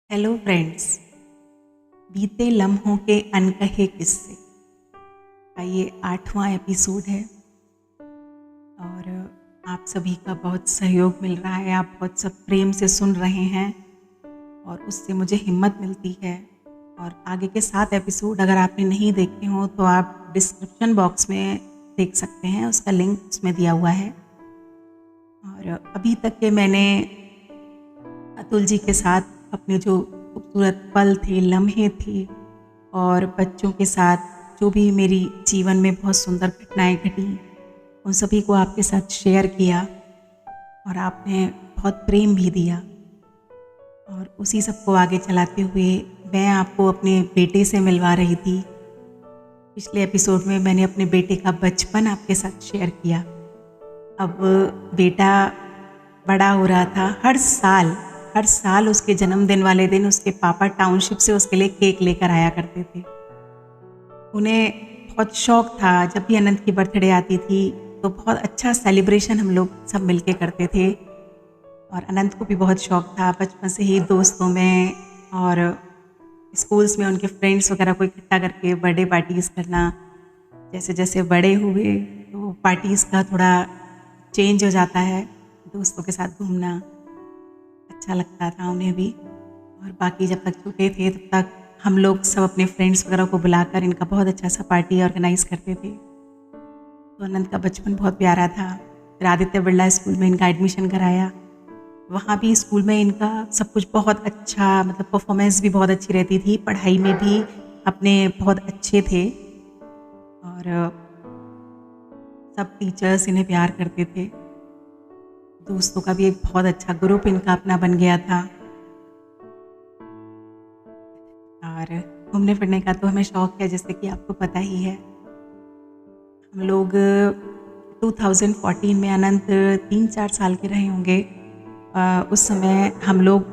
Hello friends. बीते लम्हों के अनकहे किस्से का ये 8वां एपिसोड है और आप सभी का बहुत सहयोग मिल रहा है। आप बहुत सब प्रेम से सुन रहे हैं और उससे मुझे हिम्मत मिलती है। और आगे के 7 एपिसोड अगर आपने नहीं देखे हों तो आप डिस्क्रिप्शन बॉक्स में देख सकते हैं, उसका लिंक उसमें दिया हुआ है। और अभी तक के मैंने अतुल जी के साथ अपने जो खूबसूरत पल थे, लम्हे थे और बच्चों के साथ जो भी मेरी जीवन में बहुत सुंदर घटनाएं घटी, उन सभी को आपके साथ शेयर किया और आपने बहुत प्रेम भी दिया। और उसी सब को आगे चलाते हुए मैं आपको अपने बेटे से मिलवा रही थी। पिछले एपिसोड में मैंने अपने बेटे का बचपन आपके साथ शेयर किया। अब बेटा बड़ा हो रहा था। हर साल उसके जन्मदिन वाले दिन उसके पापा टाउनशिप से उसके लिए केक लेकर आया करते थे। उन्हें बहुत शौक था, जब भी अनंत की बर्थडे आती थी तो बहुत अच्छा सेलिब्रेशन हम लोग सब मिलके करते थे। और अनंत को भी बहुत शौक था बचपन से ही दोस्तों में और स्कूल्स में उनके फ्रेंड्स वगैरह को इकट्ठा करके बर्थडे पार्टीज़ करना। जैसे जैसे बड़े हुए तो पार्टीज़ का थोड़ा चेंज हो जाता है, दोस्तों के साथ घूमना अच्छा लगता था उन्हें भी। और बाकी जब तक छोटे थे तब तक हम लोग सब अपने फ्रेंड्स वगैरह को बुलाकर इनका बहुत अच्छा सा पार्टी ऑर्गेनाइज करते थे। तो अनंत का बचपन बहुत प्यारा था। फिर आदित्य बिरला स्कूल में इनका एडमिशन कराया। वहाँ भी स्कूल में इनका सब कुछ बहुत अच्छा, मतलब परफॉर्मेंस भी बहुत अच्छी रहती थी, पढ़ाई में भी अपने बहुत अच्छे थे और सब टीचर्स इन्हें प्यार करते थे। दोस्तों का भी एक बहुत अच्छा ग्रुप इनका अपना बन गया था। और घूमने फिरने का तो हमें शौक है, जैसे कि आपको पता ही है। हम लोग 2014 में अनंत 3-4 साल के रहे होंगे। उस समय हम लोग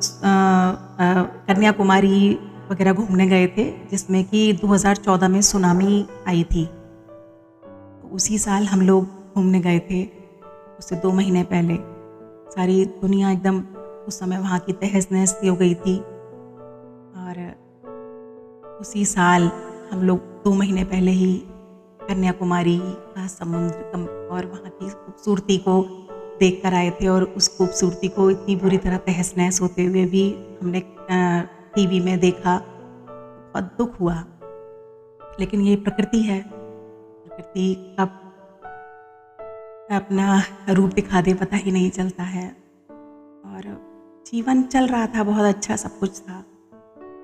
कन्याकुमारी वगैरह घूमने गए थे, जिसमें कि 2014 में सुनामी आई थी। तो उसी साल हम लोग घूमने गए थे। उससे 2 महीने पहले सारी दुनिया एकदम उस समय वहाँ की तहस नहस सी हो गई थी। और उसी साल हम लोग 2 महीने पहले ही कन्याकुमारी का समुद्र और वहाँ की खूबसूरती को देख कर आए थे। और उस खूबसूरती को इतनी बुरी तरह तहस नहस होते हुए भी हमने टीवी में देखा, बहुत दुख हुआ। लेकिन ये प्रकृति है, प्रकृति कब अपना रूप दिखा दे पता ही नहीं चलता है। और जीवन चल रहा था, बहुत अच्छा सब कुछ था।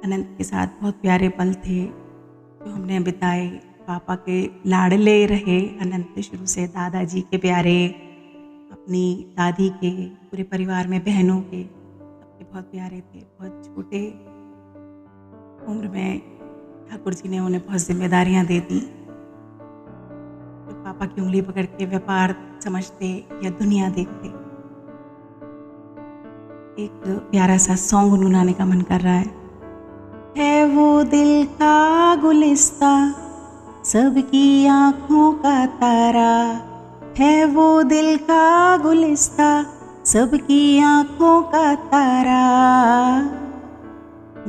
अनंत के साथ बहुत प्यारे पल थे जो हमने बिताए। पापा के लाडले रहे अनंत शुरू से, दादाजी के प्यारे, अपनी दादी के, पूरे परिवार में बहनों के, सबके बहुत प्यारे थे। बहुत छोटे उम्र में ठाकुर जी ने उन्हें बहुत जिम्मेदारियां दे दी। पापा की उंगली पकड़ के व्यापार समझते या दुनिया देखते। एक प्यारा सा सॉन्ग गुनगुनाने का मन कर रहा है वो दिल का गुलिस्ता, सबकी आंखों का तारा, है वो दिल का गुलिस्ता, सबकी आंखों का तारा।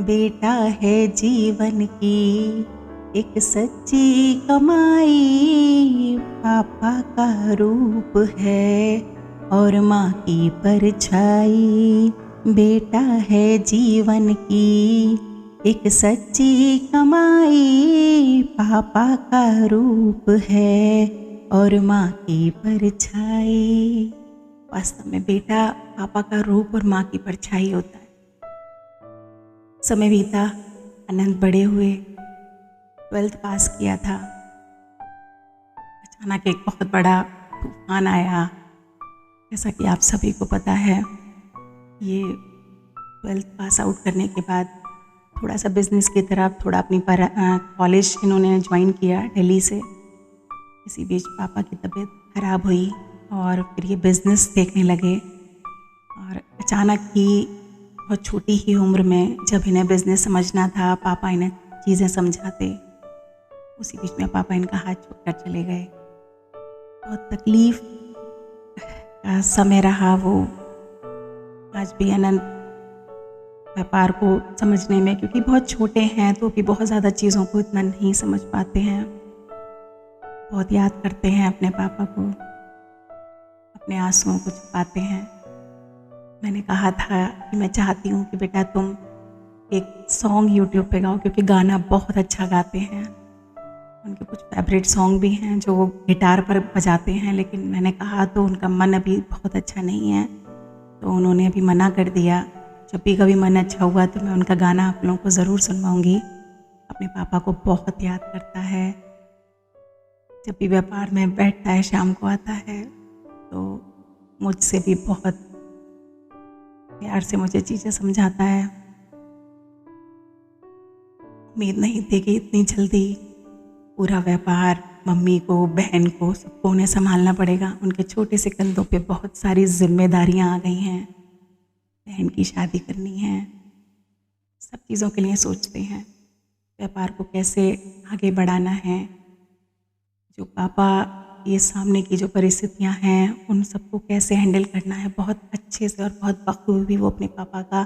बेटा है जीवन की एक सच्ची कमाई, पापा का रूप है और माँ की परछाई। बेटा है जीवन की एक सच्ची कमाई, पापा का रूप है और माँ की परछाई। वास्तव में बेटा पापा का रूप और माँ की परछाई होता है। समय बीता, अनंत बड़े हुए, 12th पास किया था। अचानक एक बहुत बड़ा तूफान आया। जैसा कि आप सभी को पता है, ये 12th पास आउट करने के बाद थोड़ा सा बिजनेस की तरफ, थोड़ा अपनी कॉलेज इन्होंने ज्वाइन किया दिल्ली से। इसी बीच पापा की तबीयत खराब हुई और फिर ये बिजनेस देखने लगे। और अचानक ही बहुत छोटी ही उम्र में जब इन्हें बिजनेस समझना था, पापा इन्हें चीज़ें समझाते, उसी बीच में पापा इनका हाथ छोड़कर चले गए। बहुत तकलीफ का समय रहा वो। आज भी अनंत व्यापार को समझने में, क्योंकि बहुत छोटे हैं तो भी बहुत ज़्यादा चीज़ों को इतना नहीं समझ पाते हैं। बहुत याद करते हैं अपने पापा को, अपने आंसुओं को छुपाते हैं। मैंने कहा था कि मैं चाहती हूँ कि बेटा तुम एक सॉन्ग यूट्यूब पे गाओ, क्योंकि गाना बहुत अच्छा गाते हैं। उनके कुछ फेवरेट सॉन्ग भी हैं जो वो गिटार पर बजाते हैं, लेकिन मैंने कहा तो उनका मन अभी बहुत अच्छा नहीं है, तो उन्होंने अभी मना कर दिया। जब भी कभी मन अच्छा हुआ तो मैं उनका गाना आप लोगों को ज़रूर सुनवाऊँगी। अपने पापा को बहुत याद करता है। जब भी व्यापार में बैठता है, शाम को आता है, तो मुझसे भी बहुत प्यार से मुझे चीज़ें समझाता है। उम्मीद नहीं थी कि इतनी जल्दी पूरा व्यापार मम्मी को, बहन को, सबको उन्हें संभालना पड़ेगा। उनके छोटे से कंधों पे बहुत सारी जिम्मेदारियां आ गई हैं। बहन की शादी करनी है, सब चीज़ों के लिए सोचते हैं। व्यापार को कैसे आगे बढ़ाना है, जो पापा ये सामने की जो परिस्थितियां हैं उन सबको कैसे हैंडल करना है, बहुत अच्छे से और बहुत बखूबी वो अपने पापा का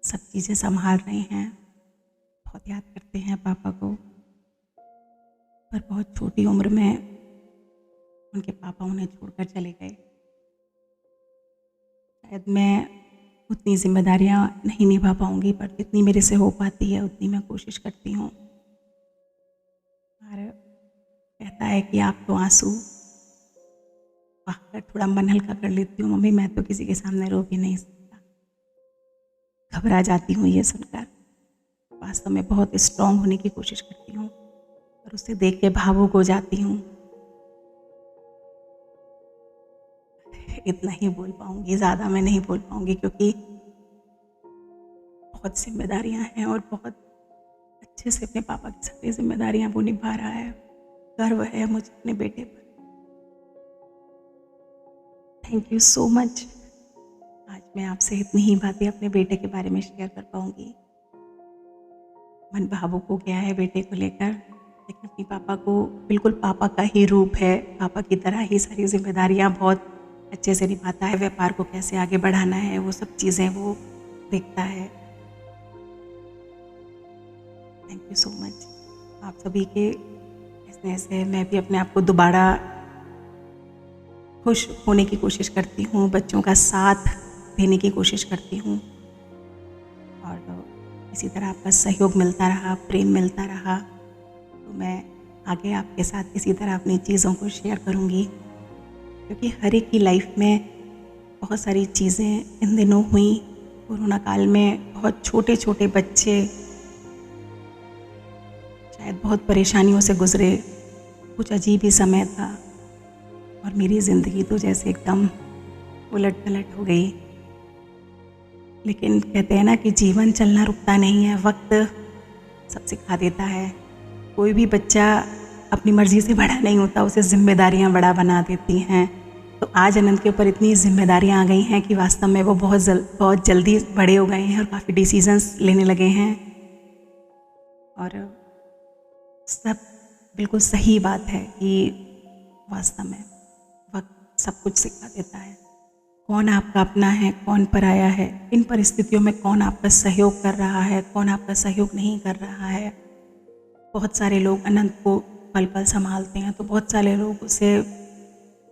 सब चीज़ें संभाल रहे हैं। बहुत याद करते हैं पापा को, पर बहुत छोटी उम्र में उनके पापा उन्हें छोड़कर चले गए। शायद मैं उतनी जिम्मेदारियां नहीं निभा पाऊंगी, पर जितनी मेरे से हो पाती है उतनी मैं कोशिश करती हूँ। और कहता है कि आप तो आंसू बहाकर थोड़ा मन हल्का कर लेती हूँ मम्मी, मैं तो किसी के सामने रो भी नहीं सकता। घबरा जाती हूँ ये सुनकर। वास्तव में बहुत स्ट्रांग होने की कोशिश करती हूँ, और उसे देख के भावुक हो जाती हूँ। इतना ही बोल पाऊंगी, ज़्यादा मैं नहीं बोल पाऊंगी, क्योंकि बहुत जिम्मेदारियां हैं और बहुत अच्छे से अपने पापा की सारी जिम्मेदारियां वो निभा रहा है। गर्व है मुझे अपने बेटे पर। Thank you so much. आज मैं आपसे इतनी ही बातें अपने बेटे के बारे में शेयर कर पाऊंगी। मन भावुक हो गया है बेटे को लेकर, लेकिन अपने पापा को बिल्कुल पापा का ही रूप है। पापा की तरह ही सारी जिम्मेदारियां बहुत अच्छे से निभाता है। व्यापार को कैसे आगे बढ़ाना है वो सब चीज़ें वो देखता है। Thank you so much. आप सभी के हंसने से मैं भी अपने आप को दोबारा खुश होने की कोशिश करती हूँ, बच्चों का साथ देने की कोशिश करती हूँ, और इसी तरह आपका सहयोग मिलता रहा, प्रेम मिलता रहा, तो मैं आगे आपके साथ इसी तरह अपनी चीज़ों को शेयर करूँगी। क्योंकि हर एक की लाइफ में बहुत सारी चीज़ें इन दिनों हुई। कोरोना काल में बहुत छोटे छोटे बच्चे शायद बहुत परेशानियों से गुजरे। कुछ अजीब ही समय था और मेरी ज़िंदगी तो जैसे एकदम उलट पलट हो गई। लेकिन कहते हैं ना कि जीवन चलना रुकता नहीं है, वक्त सब सिखा देता है। कोई भी बच्चा अपनी मर्ज़ी से बड़ा नहीं होता, उसे जिम्मेदारियां बड़ा बना देती हैं। तो आज अनंत के ऊपर इतनी जिम्मेदारियां आ गई हैं कि वास्तव में वो बहुत जल्दी बड़े हो गए हैं और काफ़ी डिसीजंस लेने लगे हैं। और सब बिल्कुल सही बात है कि वास्तव में वक्त सब कुछ सिखा देता है। कौन आपका अपना है, कौन पराया है, इन परिस्थितियों में कौन आपका सहयोग कर रहा है, कौन आपका सहयोग नहीं कर रहा है। बहुत सारे लोग अनंत को पल पल संभालते हैं, तो बहुत सारे लोग उसे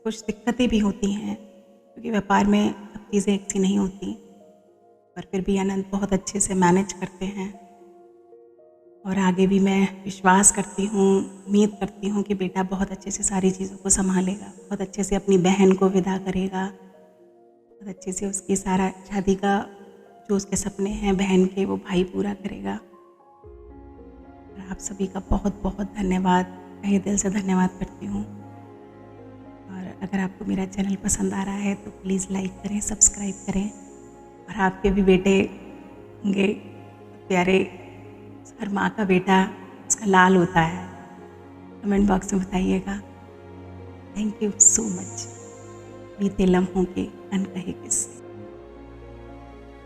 कुछ दिक्कतें भी होती हैं, क्योंकि व्यापार में सब चीज़ें एक सी नहीं होती, पर फिर भी अनंत बहुत अच्छे से मैनेज करते हैं। और आगे भी मैं विश्वास करती हूँ, उम्मीद करती हूँ कि बेटा बहुत अच्छे से सारी चीज़ों को संभालेगा, बहुत अच्छे से अपनी बहन को विदा करेगा, बहुत अच्छे से उसकी सारा शादी का जो उसके सपने हैं बहन के वो भाई पूरा करेगा। और आप सभी का बहुत बहुत धन्यवाद, तहे दिल से धन्यवाद करती हूँ। और अगर आपको मेरा चैनल पसंद आ रहा है तो प्लीज़ लाइक करें, सब्सक्राइब करें। और आपके भी बेटे होंगे प्यारे, हर माँ का बेटा उसका लाल होता है, कमेंट बॉक्स में बताइएगा। Thank you so much. बीते लम्हों के अनकहे किस्से।